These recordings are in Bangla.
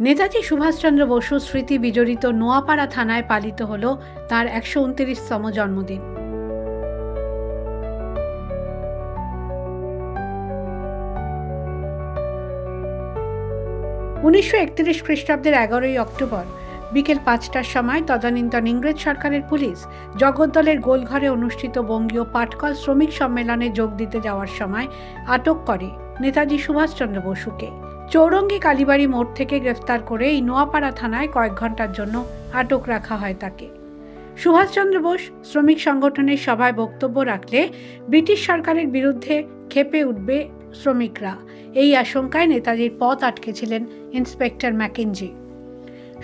নেতাজি সুভাষচন্দ্র বসু স্মৃতি বিজড়িত নোয়াপাড়া থানায় পালিত হল তাঁর 129তম জন্মদিন। খ্রিস্টাব্দের 11ই অক্টোবর বিকেল 5টার সময় তদানীন্তন ইংরেজ সরকারের পুলিশ জগদ্দলের গোলঘরে অনুষ্ঠিত বঙ্গীয় পাটকল শ্রমিক সম্মেলনে যোগ দিতে যাওয়ার সময় আটক করে নেতাজি সুভাষচন্দ্র বসুকে। চৌরঙ্গী কালীবাড়ি মোড় থেকে গ্রেফতার করে এই নোয়াপাড়া থানায় কয়েক ঘন্টার জন্য আটক রাখা হয় তাকে। সুভাষচন্দ্র বোস শ্রমিক সংগঠনের সভায় বক্তব্য রাখলে ব্রিটিশ সরকারের বিরুদ্ধে ক্ষেপে উঠবে শ্রমিকরা, এই আশঙ্কায় নেতাজির পথ আটকেছিলেন ইন্সপেক্টর ম্যাকেঞ্জি।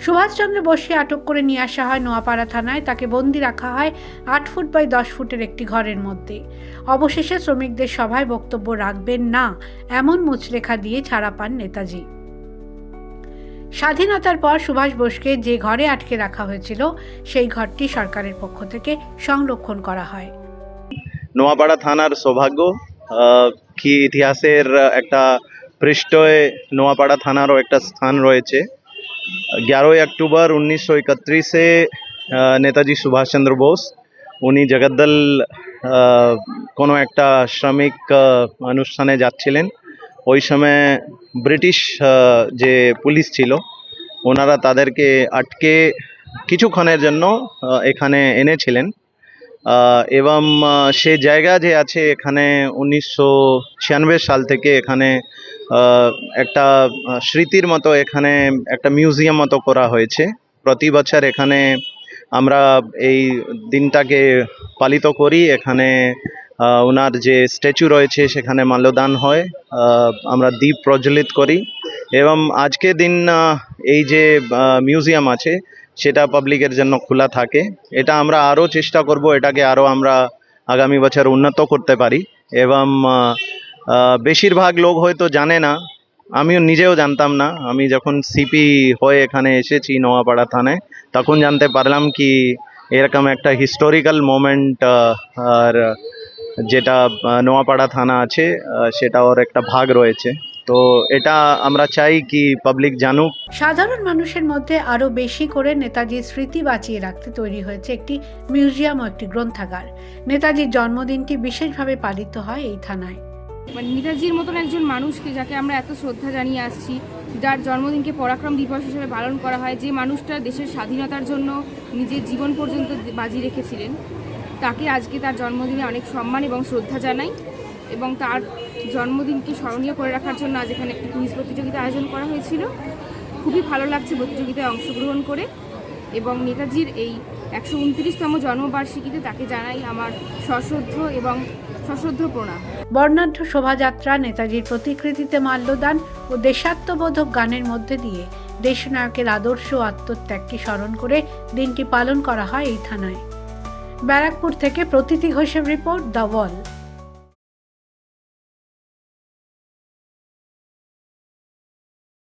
সুভাষচন্দ্র বোসকে আটক করে নিয়ে আসা হয় নোয়াপাড়া থানায়। তাকে বন্দি রাখা হয় 8 ফুট বাই 10 ফুটের একটি ঘরের মধ্যে। অবশেষে শ্রমিকদের সভায় বক্তব্য রাখবেন না এমন মুচলেখা দিয়ে ছাড়া পান নেতাজি। স্বাধীনতার পর সুভাষ বোসকে যে ঘরে আটকে রাখা হয়েছিল সেই ঘরটি সরকারের পক্ষ থেকে সংরক্ষণ করা হয়। নোয়াপাড়া থানার সৌভাগ্য কি ইতিহাসের একটা পৃষ্ঠে নোয়াপাড়া থানারও একটা স্থান রয়েছে। 11ই অক্টোবর 1931-এ নেতাজি সুভাষচন্দ্র বোস উনি জগদ্দল কোনো একটা শ্রমিক অনুষ্ঠানে যাচ্ছিলেন। ওই সময় ব্রিটিশ যে পুলিশ ছিল ওনারা তাদেরকে আটকে কিছুক্ষণের জন্য এখানে এনেছিলেন এবং সে জায়গা যে আছে এখানে 1996 সাল থেকে এখানে একটা স্মৃতির মতো এখানে একটা মিউজিয়াম মতো করা হয়েছে। প্রতি বছর এখানে আমরা এই দিনটাকে পালিত করি। এখানে ওনার যে স্ট্যাচু রয়েছে সেখানে মাল্যদান হয়, আমরা দ্বীপ প্রজ্বলিত করি এবং আজকের দিন এই যে মিউজিয়াম আছে সেটা পাবলিকের জন্য খোলা থাকে। এটা আমরা আরও চেষ্টা করব এটাকে আরও আমরা আগামী বছর উন্নত করতে পারি এবং বেশিরভাগ লোক হয়তো জানে না, আমিও নিজেও জানতাম না। আমি যখন সিপি হয়ে এখানে এসেছি নোয়াপাড়া থানায় তখন জানতে পারলাম কি এরকম একটা হিস্টোরিক্যাল মোমেন্ট আর যেটা নোয়াপাড়া থানা আছে সেটা ওর একটা ভাগ রয়েছে। তো এটা আমরা চাই কি পাবলিক জানুক। সাধারণ মানুষের মধ্যে আরো বেশি করে নেতাজির স্মৃতি বাঁচিয়ে রাখতে তৈরি হয়েছে একটি মিউজিয়াম ও একটি গ্রন্থাগার। নেতাজির জন্মদিনটি বিশেষভাবে পালিত হয় এই থানায়। নেতাজির মতন একজন মানুষকে যাকে আমরা এত শ্রদ্ধা জানিয়ে আসছি, যার জন্মদিনকে পরাক্রম দিবস হিসেবে পালন করা হয়, যে মানুষটা দেশের স্বাধীনতার জন্য নিজের জীবন পর্যন্ত বাজি রেখেছিলেন, তাকে আজকে তার জন্মদিনে অনেক সম্মান এবং শ্রদ্ধা জানাই। এবং তার জন্মদিনকে স্মরণীয় করে রাখার জন্য আজ এখানে একটি কুইজ প্রতিযোগিতা আয়োজন করা হয়েছিল। খুবই ভালো লাগছে প্রতিযোগিতায় অংশগ্রহণ করে এবং নেতাজির এই 129তম জন্মবার্ষিকীতে তাকে জানাই আমার সশ্রদ্ধ এবং সশ্রদ্ধ প্রণাম। বর্ণাঢ্য শোভাযাত্রা, নেতাজির প্রতিকৃতিতে মাল্যদান ও দেশাত্মবোধক গানের মধ্যে দিয়ে দেশনায়কের আদর্শ ও আত্মত্যাগকে স্মরণ করে দিনটি পালন করা হয় এই থানায়। ব্যারাকপুর থেকে প্রতীতি ঘোষের রিপোর্ট, দ্য ওয়াল।